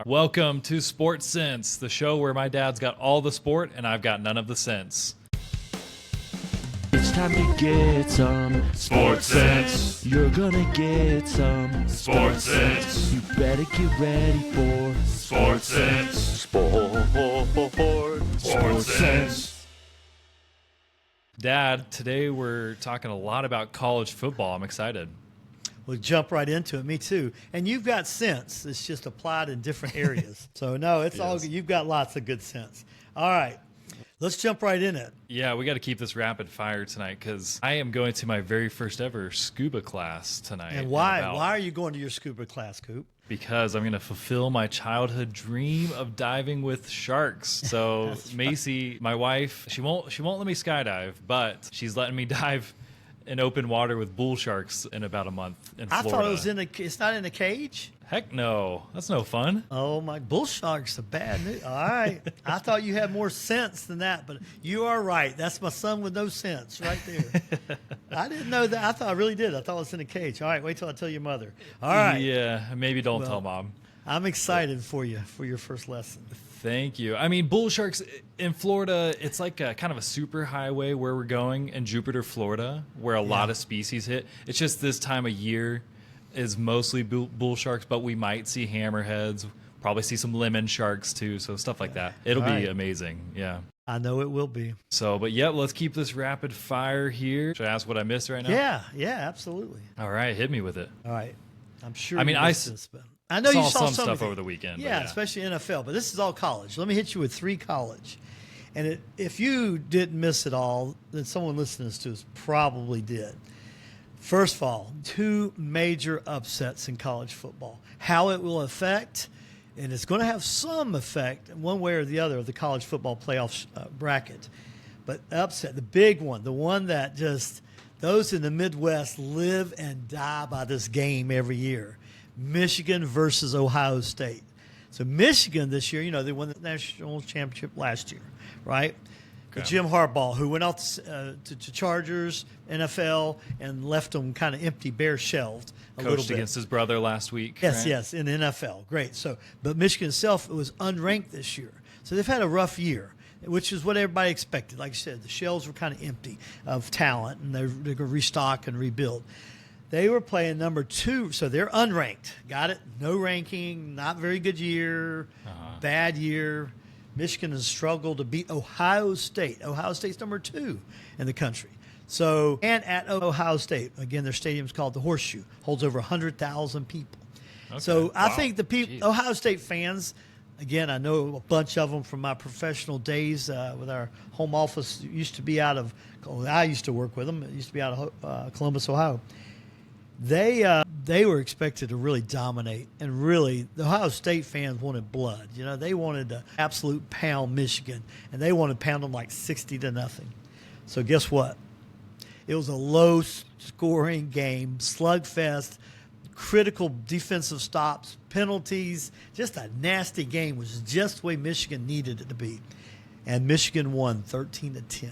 Welcome to SportSense, the show where my dad's got all the sport and I've got none of the sense. It's time to get some SportSense. You're gonna get some SportSense. You better get ready for SportSense. SportSense. Dad, today we're talking a lot about college football. I'm excited. We'll jump right into it. Me too. And you've got sense. It's just applied in different areas. So, no, it's all good. You've got lots of good sense. All right. Let's jump right in it. Yeah, we got to keep this rapid fire tonight because I am going to my very first ever scuba class tonight. And why? Why are you going to your scuba class, Coop? Because I'm going to fulfill my childhood dream of diving with sharks. So Macy, my wife, she won't let me skydive, but she's letting me dive in open water with bull sharks in about a month in Florida. I thought it was it's not in a cage? Heck no. That's no fun. Oh, my. Bull sharks are bad news. All right. I thought you had more sense than that, but you are right. That's my son with no sense right there. I didn't know that. I really did. I thought it was in a cage. All right. Wait till I tell your mother. All right. Yeah. Maybe don't tell Mom. I'm excited for you for your first lesson. Thank you. I mean, bull sharks in Florida, it's like a kind of a super highway where we're going in Jupiter, Florida, where a lot of species hit. It's just this time of year is mostly bull sharks, but we might see hammerheads, probably see some lemon sharks too, so stuff like that. It'll be amazing. Yeah. I know it will be. So, but yeah, let's keep this rapid fire here. Should I ask what I missed right now? Yeah, absolutely. All right, hit me with it. All right. I'm sure I mean, I know you saw some stuff over the weekend. Yeah, especially NFL, but this is all college. Let me hit you with 3 college. And if you didn't miss it all, then someone listening to us probably did. First of all, 2 major upsets in college football. How it will affect, and it's going to have some effect in one way or the other of the college football playoff bracket. But upset, the big one, the one that just those in the Midwest live and die by this game every year. Michigan versus Ohio State. So Michigan this year, they won the national championship last year, right? Okay. Jim Harbaugh, who went out to Chargers, NFL, and left them kind of empty, bare shelved a little bit. Coached against his brother last week. Yes, right? Yes, in the NFL. Great. But Michigan itself was unranked this year. So they've had a rough year, which is what everybody expected. Like I said, the shelves were kind of empty of talent, and they're going to restock and rebuild. They were playing number 2, so they're unranked. Got it? No ranking, not very good year, bad year. Michigan has struggled to beat Ohio State. Ohio State's number 2 in the country. So, and at Ohio State, again, their stadium's called the Horseshoe, holds over 100,000 people. Okay. So I think the people, Ohio State fans, again, I know a bunch of them from my professional days with our home office. Used to be out of, I used to work with them. It used to be out of Columbus, Ohio. They were expected to really dominate, and really the Ohio State fans wanted blood. They wanted to absolute pound Michigan, and they wanted to pound them like 60-0. So guess what? It was a low-scoring game, slugfest, critical defensive stops, penalties, just a nasty game, which is just the way Michigan needed it to be. And Michigan won 13-10.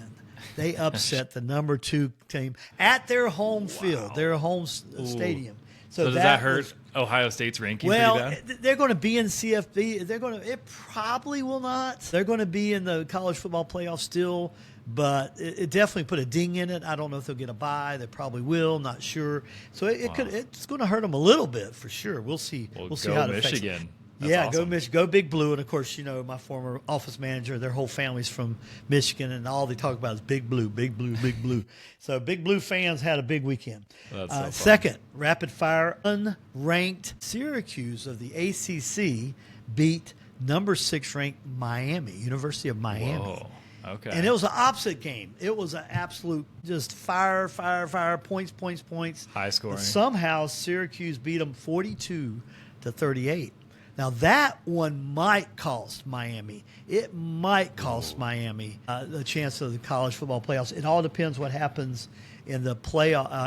They upset the number 2 team at their home field, their home stadium. So does that hurt Ohio State's ranking? Well, they're going to be in CFP. It probably will not. They're going to be in the college football playoff still, but it definitely put a ding in it. I don't know if they'll get a bye. They probably will. Not sure. So it's going to hurt them a little bit for sure. We'll see. We'll see how it affects Michigan. That's awesome. Go Michigan, go Big Blue, and of course, my former office manager, their whole family's from Michigan, and all they talk about is Big Blue, Big Blue, Big Blue. So Big Blue fans had a big weekend. That's so fun. Second, rapid fire, unranked Syracuse of the ACC beat number 6 ranked Miami, University of Miami. Whoa. Okay. And it was an opposite game. It was an absolute just fire, points. High scoring. But somehow Syracuse beat them 42-38. Now, that one might cost Miami. It might cost Miami the chance of the college football playoffs. It all depends what happens in the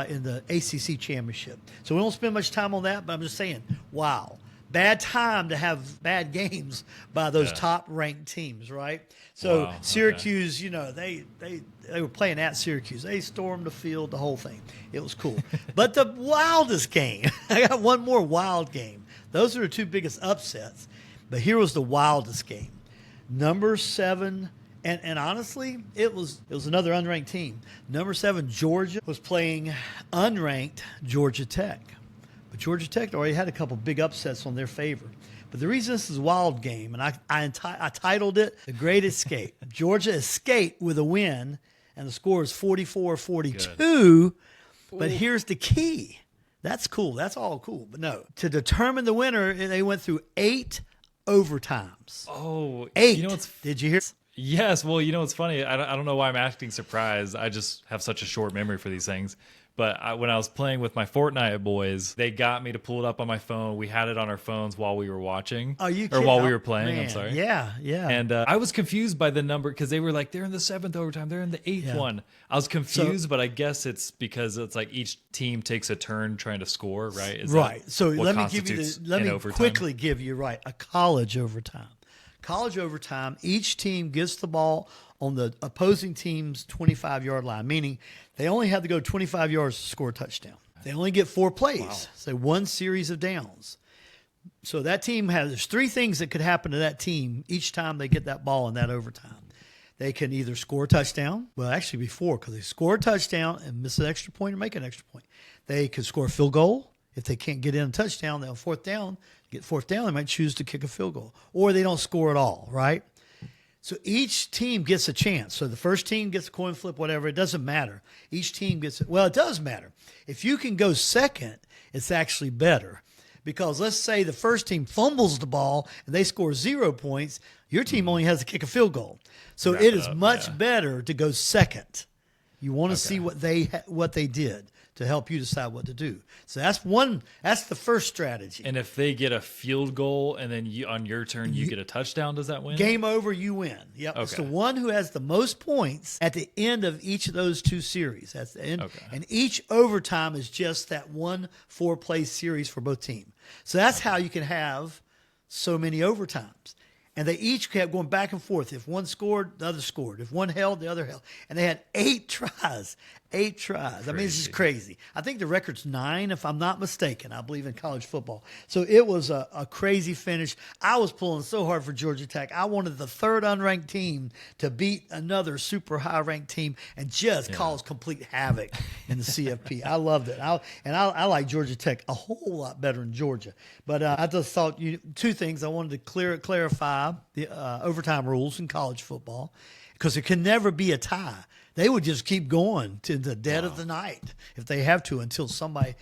in the ACC championship. So we won't spend much time on that, but I'm just saying, wow. Bad time to have bad games by those top-ranked teams, right? So Syracuse, they were playing at Syracuse. They stormed the field, the whole thing. It was cool. But the wildest game, I got one more wild game. Those are the 2 biggest upsets. But here was the wildest game. Number 7, and honestly, it was another unranked team. Number 7, Georgia, was playing unranked Georgia Tech. But Georgia Tech already had a couple big upsets on their favor. But the reason this is a wild game, and I titled it The Great Escape. Georgia escaped with a win, and the score is 44-42. But here's the key. That's cool. That's all cool. But no, to determine the winner, they went through 8 overtimes. Oh, 8. You know what's Did you hear? Yes. Well, you know what's funny? I don't know why I'm acting surprised. I just have such a short memory for these things. But when I was playing with my Fortnite boys, they got me to pull it up on my phone. We had it on our phones while we were watching. Are you Or kidding? while we were playing, Man, I'm sorry. Yeah. And I was confused by the number because they were like, they're in the 7th overtime. They're in the 8th one. I was confused, but I guess it's because it's like each team takes a turn trying to score, right? Is Right. that So what let me give you constitutes let an me overtime? quickly give you a college overtime. College overtime, each team gets the ball on the opposing team's 25-yard line, meaning they only have to go 25 yards to score a touchdown. They only get 4 plays, so 1 series of downs. So that team there's 3 things that could happen to that team each time they get that ball in that overtime. They can either score a touchdown, well, actually be 4 because they score a touchdown and miss an extra point or make an extra point. They could score a field goal. If they can't get in a touchdown, they'll fourth down. They might choose to kick a field goal. Or they don't score at all, right? So each team gets a chance. So the first team gets a coin flip, whatever. It doesn't matter. Each team gets it. Well, it does matter. If you can go second, it's actually better. Because let's say the first team fumbles the ball and they score 0 points, your team only has to kick a field goal. So it is much better to go second. You want to see what they did to help you decide what to do. So that's the first strategy. And if they get a field goal and then on your turn you get a touchdown, does that win? Game over, you win. Yep. Okay. It's the one who has the most points at the end of each of those 2 series. That's the end. Okay. And each overtime is just that 1 4-play series for both teams. So that's how you can have so many overtimes. And they each kept going back and forth. If one scored, the other scored. If one held, the other held. And they had 8 tries. 8 tries. I mean, it's just crazy. I think the record's 9, if I'm not mistaken. I believe in college football. So it was a crazy finish. I was pulling so hard for Georgia Tech. I wanted the 3rd unranked team to beat another super high-ranked team and just cause complete havoc in the CFP. I loved it. I like Georgia Tech a whole lot better than Georgia. But I just thought 2 things. I wanted to clarify the overtime rules in college football because it can never be a tie. They would just keep going to the dead of the night if they have to until somebody,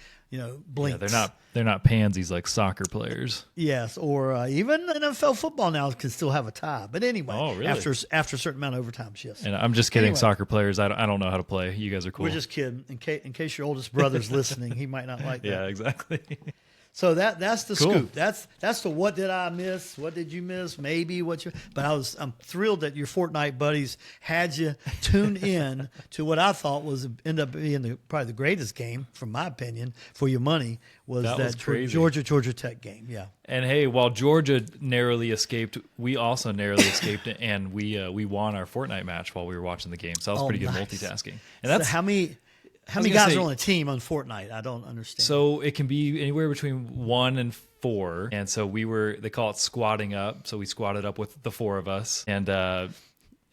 blinks. Yeah, they're not pansies like soccer players. Yes, or even NFL football now can still have a tie. But anyway, really? after a certain amount of overtimes, yes. And I'm just kidding, Anyway. soccer players. I don't know how to play. You guys are cool. We're just kidding. In case your oldest brother's listening, he might not like that. yeah, exactly. So that's the Cool. scoop. That's the what did I miss? What did you miss? Maybe what you. But I'm thrilled that your Fortnite buddies had you tune in to what I thought end up being probably the greatest game, from my opinion, for your money was was that crazy. Georgia Tech game. Yeah. And hey, while Georgia narrowly escaped, we also narrowly escaped, and we won our Fortnite match while we were watching the game. So that was pretty good nice. multitasking. And that's So how many was gonna guys say- are on a team on Fortnite? I don't understand. So it can be anywhere between 1 and 4, and so they call it squatting up. So we squatted up with the 4 of us, and not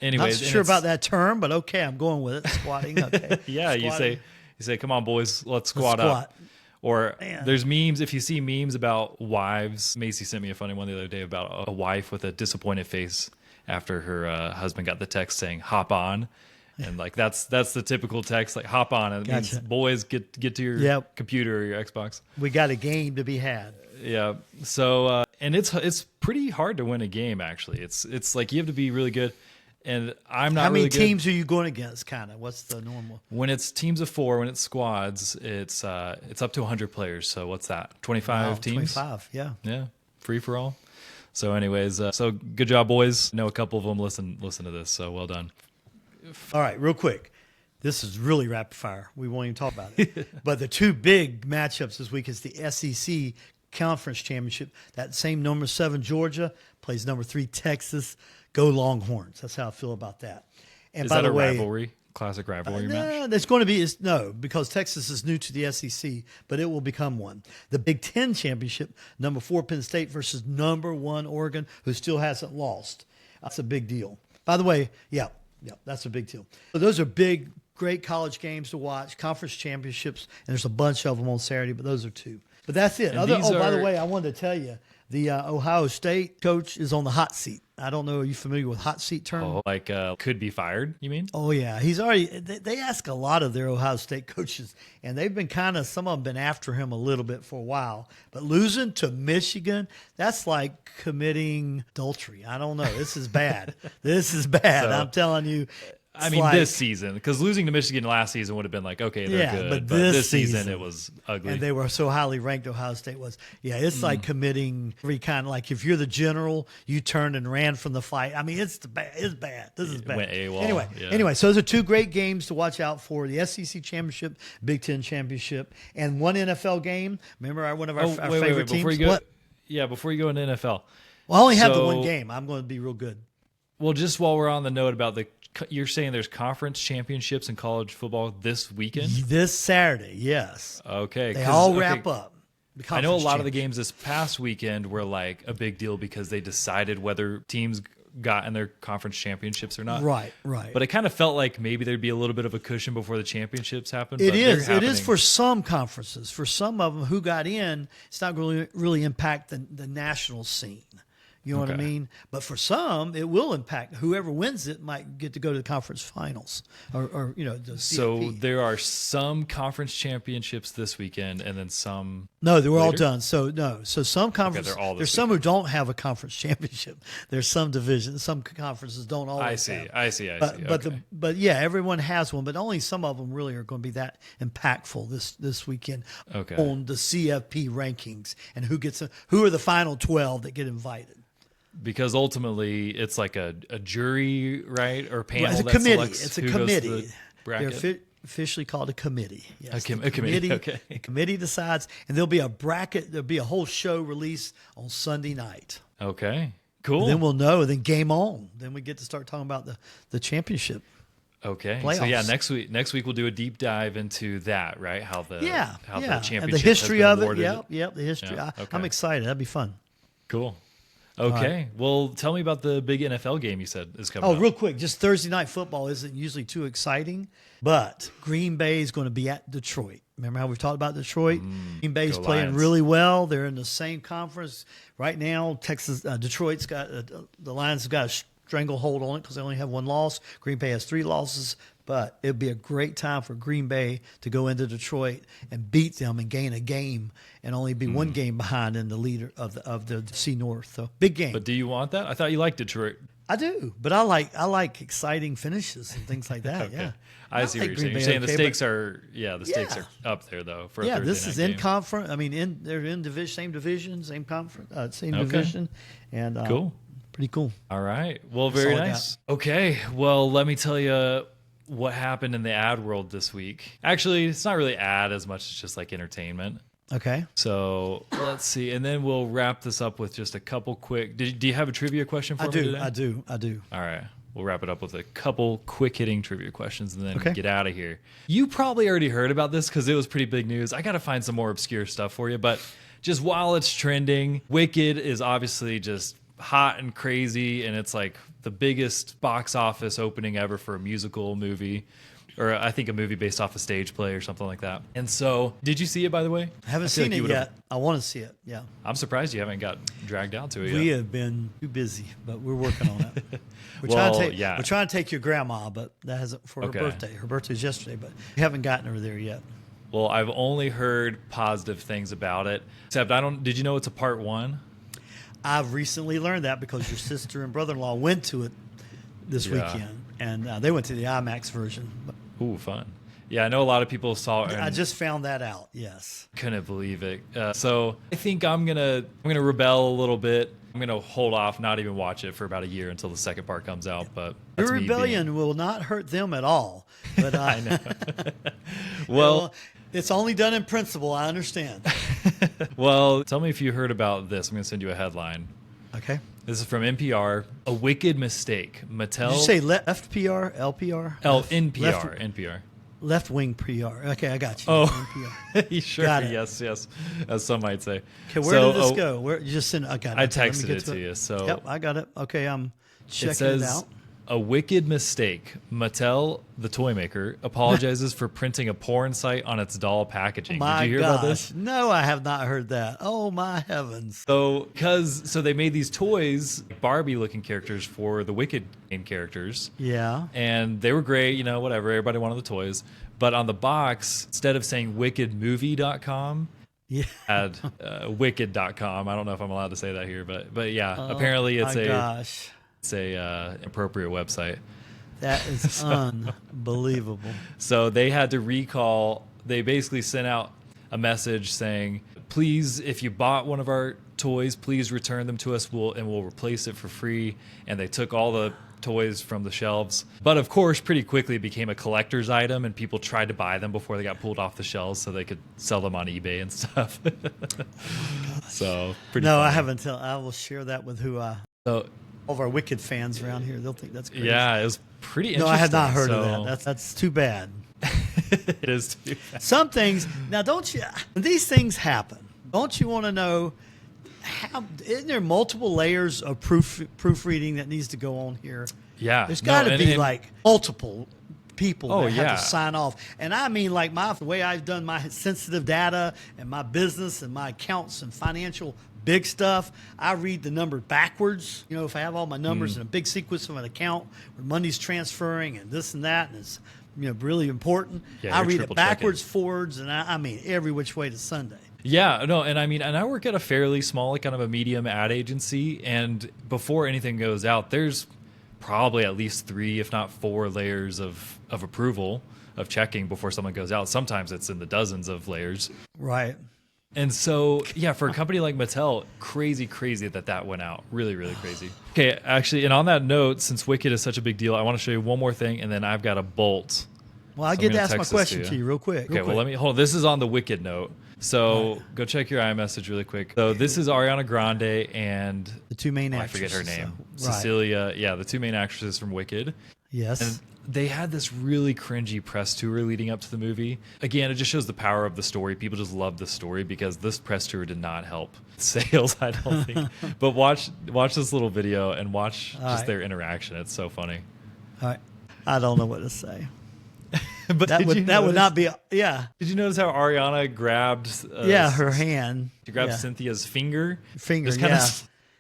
anyways, sure about that term, but okay, I'm going with it. Squatting. Okay. Yeah, you Squatting. say, come on, boys, let's squat squat. up. Or Man. there's memes. If you see memes about wives, Macy sent me a funny one the other day about a wife with a disappointed face after her husband got the text saying "hop on." And like that's the typical text, like hop on. It means Gotcha. boys get to your Yep. computer or your Xbox. We got a game to be had. Yeah. So and it's pretty hard to win a game actually. It's like you have to be really good. And I'm not How many really good. teams are you going against? Kind of. What's the normal? When it's teams of 4, when it's squads, it's up to 100 players. So what's that? 25 Wow, teams? 25. Yeah. Yeah. Free for all. So anyways, so good job, boys. I know a couple of them listen to this, so well done. All right, real quick. This is really rapid fire. We won't even talk about it. But the 2 big matchups this week is the SEC Conference Championship. That same number 7 Georgia plays number 3 Texas. Go Longhorns. That's how I feel about that. And Is by that the a way, rivalry? classic rivalry match? There's going to be no, because Texas is new to the SEC, but it will become one. The Big Ten championship, number 4 Penn State versus number 1 Oregon, who still hasn't lost. That's a big deal. By the way, yeah, that's a big deal. So those are big, great college games to watch, conference championships, and there's a bunch of them on Saturday, but those are 2. But that's it. By the way, I wanted to tell you, the Ohio State coach is on the hot seat. I don't know. Are you familiar with hot seat term? Oh, like could be fired, you mean? Oh, yeah. He's already – they ask a lot of their Ohio State coaches, and they've been kind of – some of them been after him a little bit for a while. But losing to Michigan, that's like committing adultery. I don't know. This is bad. This is bad. I'm telling you. I mean, this season, because losing to Michigan last season would have been like, okay, they're good. But this season, it was ugly. And they were so highly ranked, Ohio State was. Yeah, it's like committing every kind of, like if you're the general, you turned and ran from the fight. I mean, it's bad. It's bad. This is bad. Went AWOL. Anyway, so those are 2 great games to watch out for: the SEC championship, Big Ten championship, and 1 NFL game. Remember one of our favorite teams? Before you go into NFL. Well, I only have the 1 game. I'm going to be real good. Well, just while we're on the note about you're saying there's conference championships in college football this weekend? This Saturday, yes. Okay. They all wrap up. I know a lot of the games this past weekend were like a big deal because they decided whether teams got in their conference championships or not. Right. But it kind of felt like maybe there'd be a little bit of a cushion before the championships happen. It is for some conferences. For some of them who got in, it's not going to really impact the national scene. You know what I mean? But for some, it will impact. Whoever wins it might get to go to the conference finals or the CFP. So there are some conference championships this weekend and then some No, they were all later? So some conferences, they're all this there's some who don't have a conference championship. There's some divisions, some conferences don't always have. I see. But yeah, everyone has one, but only some of them really are going to be that impactful this weekend on the CFP rankings and who are the final 12 that get invited. Because ultimately, it's like a jury, right, or panel. It's a that committee. selects It's a who goes to committee. the bracket. They're officially called a committee. Yes, a committee. Okay. A committee decides, and there'll be a bracket. There'll be a whole show release on Sunday night. Okay. Cool. And then we'll know. And then game on. Then we get to start talking about the championship. Okay. Playoffs. So yeah, next week we'll do a deep dive into that, right? How the championship and the history has of been it. awarded. Yep. The history. Yeah, I'm excited. That'd be fun. Cool. Okay. Well, tell me about the big NFL game you said is coming up. Real quick, just Thursday night football isn't usually too exciting, but Green Bay is going to be at Detroit. Remember how we've talked about Detroit? Green Bay's playing really well. They're in the same conference right now. Detroit's got the Lions have got a stranglehold on it because they only have 1 loss. Green Bay has 3 losses. But it would be a great time for Green Bay to go into Detroit and beat them and gain a game and only be 1 game behind in the leader of the C North. So big game. But do you want that? I thought you liked Detroit. I do, but I like exciting finishes and things like that. Okay. Yeah, I see what you're saying. You're saying the stakes are stakes are up there though. For a Thursday this is night in game. conference. I mean, they're in same division, same conference, same division, and cool, pretty cool. All right, well, very nice. Okay, well, let me tell you what happened in the ad world this week. Actually, it's not really ad as much as just like entertainment. Okay. So let's see, and then we'll wrap this up with just a couple quick. Do you have a trivia question for me today? I do. All right. We'll wrap it up with a couple quick-hitting trivia questions and then get out of here. You probably already heard about this because it was pretty big news. I got to find some more obscure stuff for you, but just while it's trending, Wicked is obviously just hot and crazy, and it's like the biggest box office opening ever for a musical movie, or I think a movie based off a stage play or something like that. And so, did you see it, by the way? I haven't seen it yet. I want to see it, yeah. I'm surprised you haven't got dragged out to it yet. We have been too busy, but we're working on it. We're trying to take your grandma, but that hasn't for her birthday. Her birthday's yesterday, but we haven't gotten her there yet. Well, I've only heard positive things about it, except did you know it's a part 1? I've recently learned that because your sister and brother-in-law went to it this weekend, and they went to the IMAX version. Ooh, fun. Yeah, I know a lot of people saw it. I just found that out, yes. Couldn't believe it. So I think I'm gonna rebel a little bit. I'm going to hold off, not even watch it for about a year until the second part comes out. But your rebellion will not hurt them at all. But I know. Well, it's only done in principle. I understand. Well, tell me if you heard about this. I'm going to send you a headline. Okay. This is from NPR. A wicked mistake. Mattel. Did you say left PR, LPR? NPR. NPR. Left wing PR. Okay, I got you. Oh, NPR. sure. Got it. Yes, as some might say. Okay, where did this go? Where you just send? I got it. I Okay, let me texted get it to you. So yep, I got it. Okay, I'm checking it says, out. a wicked mistake. Mattel, the toy maker, apologizes for printing a porn site on its doll packaging. My Did you hear gosh. about this? No, I have not heard that. Oh my heavens. So they made these toys, Barbie-looking characters for the Wicked main characters. Yeah. And they were great, whatever. Everybody wanted the toys. But on the box, instead of saying wickedmovie.com, Yeah. had wicked.com. I don't know if I'm allowed to say that here, but yeah, Oh, apparently it's my gosh. it's a appropriate website. That is unbelievable. So they had to recall. They basically sent out a message saying, please, if you bought one of our toys, please return them to us. We'll replace it for free. And they took all the toys from the shelves. But of course, pretty quickly it became a collector's item, and people tried to buy them before they got pulled off the shelves so they could sell them on eBay and stuff. So pretty No, I funny. haven't. I will share that with all of our Wicked fans around here. They'll think that's crazy. Yeah, it was pretty interesting. No, I have not heard of So- that. That's too bad. It is too bad. Some things now, don't you? When these things happen, don't you want to know how? Isn't there multiple layers of proofreading that needs to go on here? Yeah. There's got to and- be and- like multiple people Oh, that have yeah. to sign off. And I mean, like the way I've done my sensitive data and my business and my accounts and financial big stuff, I read the number backwards. If I have all my numbers in a big sequence of an account where money's transferring and this and that, and it's really important. Yeah, I you're read it triple backwards, checking. forwards, and I mean every which way to Sunday. Yeah, no, and I work at a fairly small, like kind of a medium ad agency, and before anything goes out, there's probably at least 3, if not 4 layers of approval, of checking before someone goes out. Sometimes it's in the dozens of layers. Right. And so, yeah, for a company like Mattel, crazy that went out. Really, really crazy. Okay, actually, and on that note, since Wicked is such a big deal, I want to show you one more thing, and then I've got a bolt. Well, I So get I'm to gonna ask my text this question to you real quick. Okay, well, let me hold on. This is on the Wicked note. So go check your iMessage really quick. So this is Ariana Grande and the two main I actresses. forget her name. So, right. Cecilia. Yeah, the 2 main actresses from Wicked. Yes. And they had this really cringy press tour leading up to the movie. Again, it just shows the power of the story. People just love the story because this press tour did not help sales, I don't think. But watch this little video and watch just right. their interaction. It's so funny. All right. I don't know what to say. But That would not be. Yeah. Did you notice how Ariana grabbed? Her hand. She grabbed yeah. Cynthia's finger. Finger, Just kind of yeah.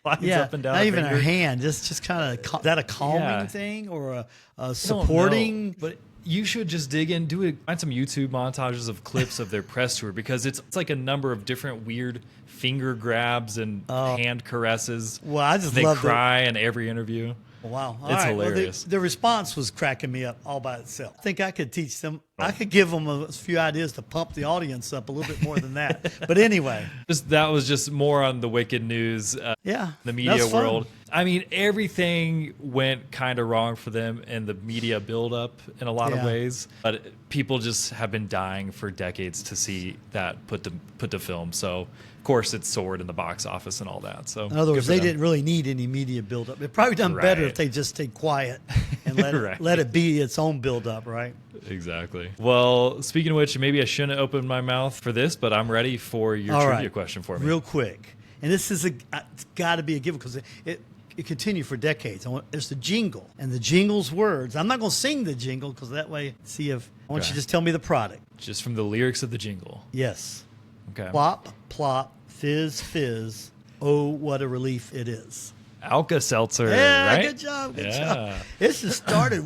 slides Yeah, up and down. not her even her finger. hand. Just kind of. Is that a calming Yeah. thing or a I don't supporting? know, but you should just dig in, find some YouTube montages of clips of their press tour because it's like a number of different weird finger grabs and hand caresses. Well, I just they love cry in every interview. Wow. All It's right. Well, hilarious. the response was cracking me up all by itself. I think I could teach them. I could give them a few ideas to pump the audience up a little bit more than that. But anyway. That was just more on the Wicked news. Yeah. The media that's fun. world. I mean, everything went kind of wrong for them in the media buildup in a lot of Yeah. ways. But people just have been dying for decades to see that put to film. So, of course, it soared in the box office and all that. So, In other words, they didn't really need any media buildup. They'd probably done better Right. if they just stayed quiet and Right. let it be its own buildup, right? Exactly. Well, speaking of which, maybe I shouldn't open my mouth for this, but I'm ready for your All trivia right. question for me. Real quick. And this is it's got to be a given because it continued for decades. There's the jingle, and the jingle's words. I'm not going to sing the jingle because that way, I want you Okay. to just tell me the product. Just from the lyrics of the jingle. Yes. Okay. Plop, plop, fizz, fizz. Oh, what a relief it is. Alka-Seltzer, Yeah, right? good job, good Yeah. job. This just started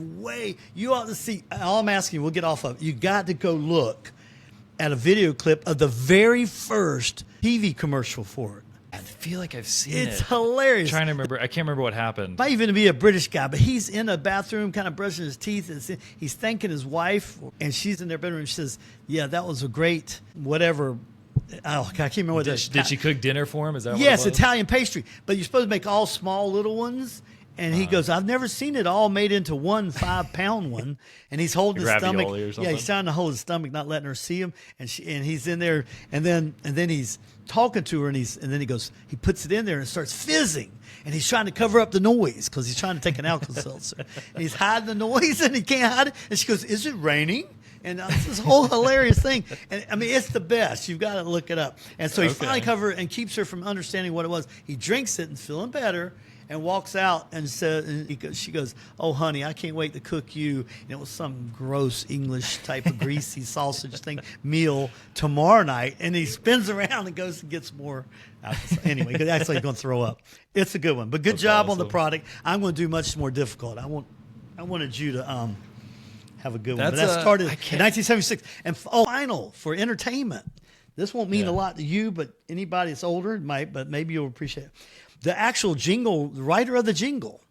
you ought to see. All I'm asking, we'll get off of. You got to go look at a video clip of the very first TV commercial for it. I feel like I've seen It's it. hilarious. I'm trying to remember. I can't remember what happened. Might even be a British guy, but he's in a bathroom, kind of brushing his teeth. And he's thanking his wife, and she's in their bedroom. She says, "Yeah, that was a great whatever." Oh, I can't remember what that is. Did she cook dinner for him? Is that Yes, what it was? Italian pastry. But you're supposed to make all small little ones. And he goes, I've never seen it all made into one 5-pound one. And he's holding his stomach. Ravioli or Yeah, something? he's trying to hold his stomach, not letting her see him. And he's in there. And then he's talking to her, and then he puts it in there and it starts fizzing. and he's trying to cover up the noise because he's trying to take an Alka-Seltzer. And he's hiding the noise, and he can't hide it. And she goes, "Is it raining?" And it's this whole hilarious thing. And I mean, it's the best. You've got to look it up. And so he finally covers it and keeps her from understanding what it was. He drinks it and feeling better and walks out and says, she goes, "Oh, honey, I can't wait to cook you." And it was some gross English type of greasy sausage thing meal tomorrow night. And he spins around and goes and gets more. Anyway, because actually he's going to throw up. It's a good one. But good job on the product. I'm going to do much more difficult. I wanted you to have a good one. But that started in 1976. And final for entertainment. This won't mean a lot to you, but anybody that's older might, but maybe you'll appreciate it. The actual jingle, the writer of the jingle,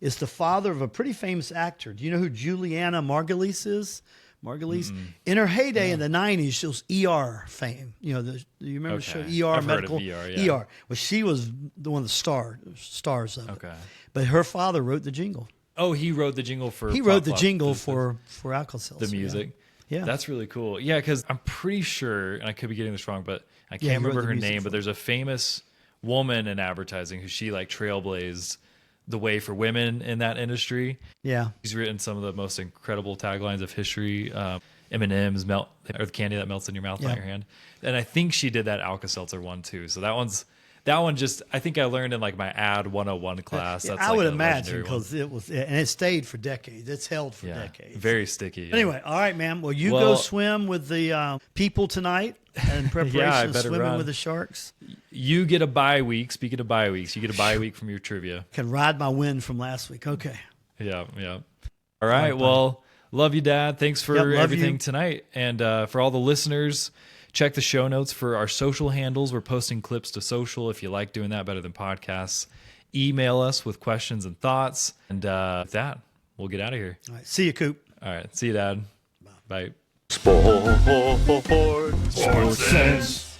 is the father of a pretty famous actor. Do you know who Juliana Margulies is? Margulies? In her heyday in the 90s, she was ER fame. You know, do you remember the show ER? I've Medical? heard of ER, yeah. ER. Well, she was the one of the stars of it. Okay. But her father wrote the jingle. Oh, he wrote the jingle for. He wrote the jingle for Alka-Seltzer. The music. Yeah. That's really cool. Yeah, because I'm pretty sure, and I could be getting this wrong, but I can't remember her name, but there's a famous woman in advertising who she like trailblazed the way for women in that industry. Yeah. She's written some of the most incredible taglines of history. M&M's melt, or the candy that melts in your mouth, not your hand. And I think she did that Alka-Seltzer one too. So that one just, I think I learned in like my ad 101 class. That's I like would a imagine legendary one. because it was, and it stayed for decades. It's held for decades. Very sticky. Anyway, all right, man. Well, you go swim with the people tonight in preparation of swimming with the sharks. You get a bye week. Speaking of bye weeks, you get a bye week from your trivia. Can ride my win from last week. Okay. Yeah. All right. Well, love you, Dad. Thanks for everything tonight. And for all the listeners, check the show notes for our social handles. We're posting clips to social if you like doing that better than podcasts. Email us with questions and thoughts. And with that, we'll get out of here. All right. See you, Coop. All right. See you, Dad. Bye. SportSense.